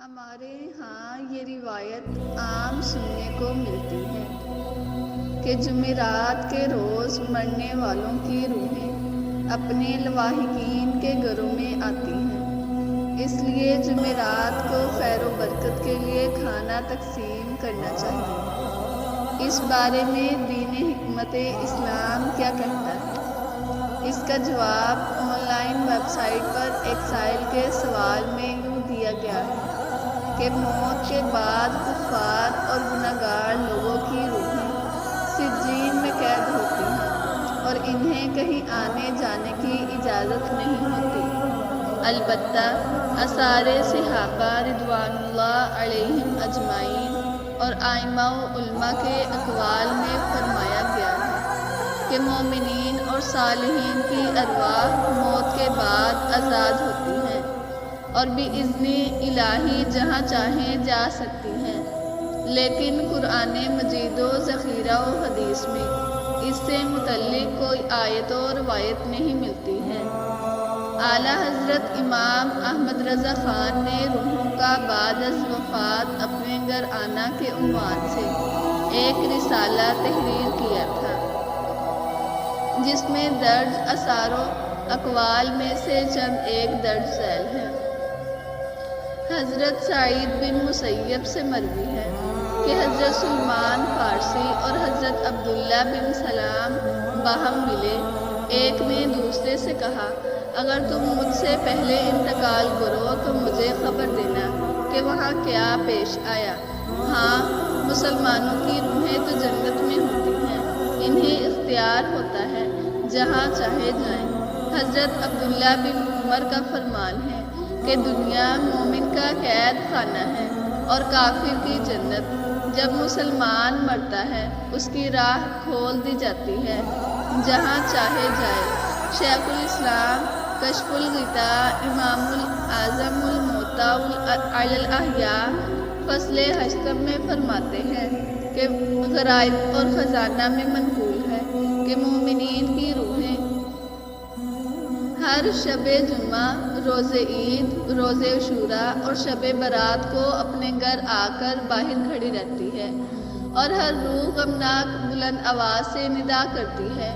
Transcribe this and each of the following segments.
ہمارے ہاں یہ روایت عام سننے کو ملتی ہے کہ جمعرات کے روز مرنے والوں کی روحیں اپنے لواحقین کے گھروں میں آتی ہیں، اس لیے جمعرات کو خیر و برکت کے لیے کھانا تقسیم کرنا چاہیے۔ اس بارے میں دین حکمت اسلام کیا کہتا ہے؟ اس کا جواب آن لائن ویب سائٹ پر ایک سائل کے سوال میں یوں دیا گیا ہے کہ موت کے بعد کفار اور گنہگار لوگوں کی روحیں سجین میں قید ہوتی ہیں اور انہیں کہیں آنے جانے کی اجازت نہیں ہوتی، البتہ آثار صحابہ رضوان اللہ علیہم اجمعین اور ائمہ و علماء کے اقوال میں فرمایا گیا ہے کہ مومنین اور صالحین کی ارواح موت کے بعد آزاد ہوتی ہیں اور بِإِذْنِ الٰہی جہاں چاہیں جا سکتی ہیں، لیکن قرآن مجید و ذخیرہ و حدیث میں اس سے متعلق کوئی آیت و روایت نہیں ملتی ہے۔ اعلیٰ حضرت امام احمد رضا خان نے روحوں کا بعد از وفات اپنے گھر آنا کے عنوان سے ایک رسالہ تحریر کیا تھا، جس میں درج آثار و اقوال میں سے چند ایک درج ذیل ہیں۔ حضرت سعید بن مسیب سے مروی ہے کہ حضرت سلمان فارسی اور حضرت عبداللہ بن سلام باہم ملے۔ ایک نے دوسرے سے کہا، اگر تم مجھ سے پہلے انتقال کرو تو مجھے خبر دینا کہ وہاں کیا پیش آیا۔ ہاں، مسلمانوں کی روحیں تو جنت میں ہوتی ہیں، انہیں اختیار ہوتا ہے جہاں چاہے جائیں۔ حضرت عبداللہ بن عمر کا فرمان ہے کہ دنیا مومن کا قید خانہ ہے اور کافر کی جنت۔ جب مسلمان مرتا ہے اس کی راہ کھول دی جاتی ہے جہاں چاہے جائے۔ شیخ الاسلام کشف الغطاء امام الاعظم الموطا علی الاحیاء فصل 8 میں فرماتے ہیں کہ غرائب اور خزانہ میں منقول ہے کہ مومنین کی روحیں ہر شب جمعہ، روز عید، روز عاشوراء اور شب برات کو اپنے گھر آ کر باہر کھڑی رہتی ہے اور ہر روح غمناک بلند آواز سے ندا کرتی ہے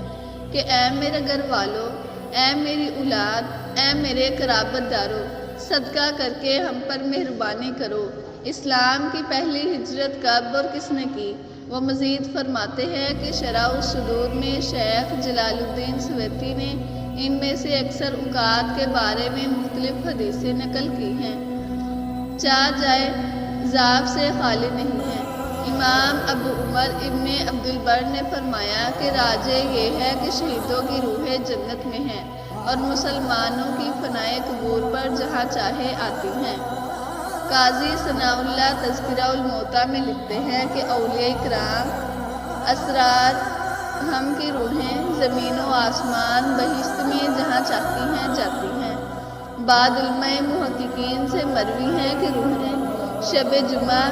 کہ اے میرے گھر والو، اے میری اولاد، اے میرے قرابت دارو، صدقہ کر کے ہم پر مہربانی کرو۔ اسلام کی پہلی ہجرت کب اور کس نے کی؟ وہ مزید فرماتے ہیں کہ شرح الصدور میں شیخ جلال الدین سویتی نے ان میں سے اکثر اوقات کے بارے میں مختلف حدیثیں نقل کی ہیں، چار جائے ضعف سے خالی نہیں ہیں۔ امام ابو عمر ابن عبدالبر نے فرمایا کہ راجع یہ ہے کہ شہیدوں کی روحیں جنت میں ہیں اور مسلمانوں کی فنائے قبور پر جہاں چاہے آتی ہیں۔ قاضی ثناء اللہ تذکرہ الموتیٰ میں لکھتے ہیں کہ اولیاء کرام اسرار ہم کی روحیں زمین و آسمان بہشت میں جہاں چاہتی ہیں جاتی ہیں۔ بعد علماء محققین سے مروی ہے کہ روحیں شب جمعہ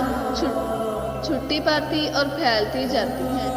چھٹی پاتی اور پھیلتی جاتی ہیں،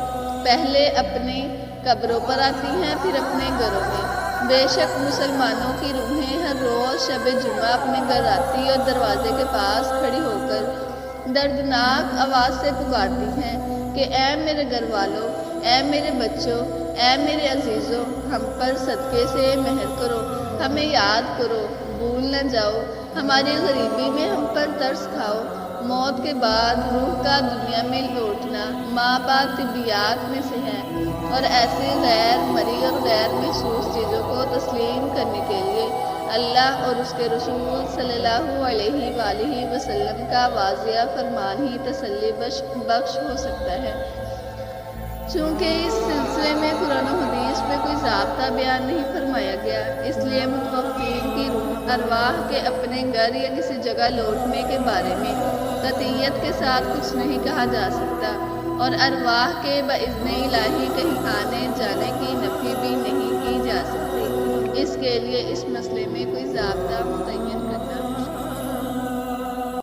پہلے اپنی قبروں پر آتی ہیں پھر اپنے گھروں میں۔ بے شک مسلمانوں کی روحیں ہر روز شب جمعہ اپنے گھر آتی اور دروازے کے پاس کھڑی ہو کر دردناک آواز سے پکارتی ہیں کہ اے میرے گھر والو، اے میرے بچوں، اے میرے عزیزوں، ہم پر صدقے سے مہر کرو، ہمیں یاد کرو، بھول نہ جاؤ، ہماری غریبی میں ہم پر ترس کھاؤ۔ موت کے بعد روح کا دنیا میں لوٹنا ماں بعد طبیعیات میں سے ہے اور ایسے غیر مرئی اور غیر محسوس چیزوں کو تسلیم کرنے کے لیے اللہ اور اس کے رسول صلی اللہ علیہ وآلہ وسلم کا واضح فرمان ہی تسلی بخش ہو سکتا ہے۔ چونکہ اس سلسلے میں قرآن و حدیث میں کوئی ضابطہ بیان نہیں فرمایا گیا، اس لیے متوفین کی روح ارواح کے اپنے گھر یا کسی جگہ لوٹنے کے بارے میں قطعیت کے ساتھ کچھ نہیں کہا جا سکتا اور ارواح کے بإذن الٰہی کہیں آنے جانے کی نفی بھی نہیں کی جا سکتی۔ اس کے لیے اس مسئلے میں کوئی ضابطہ متعین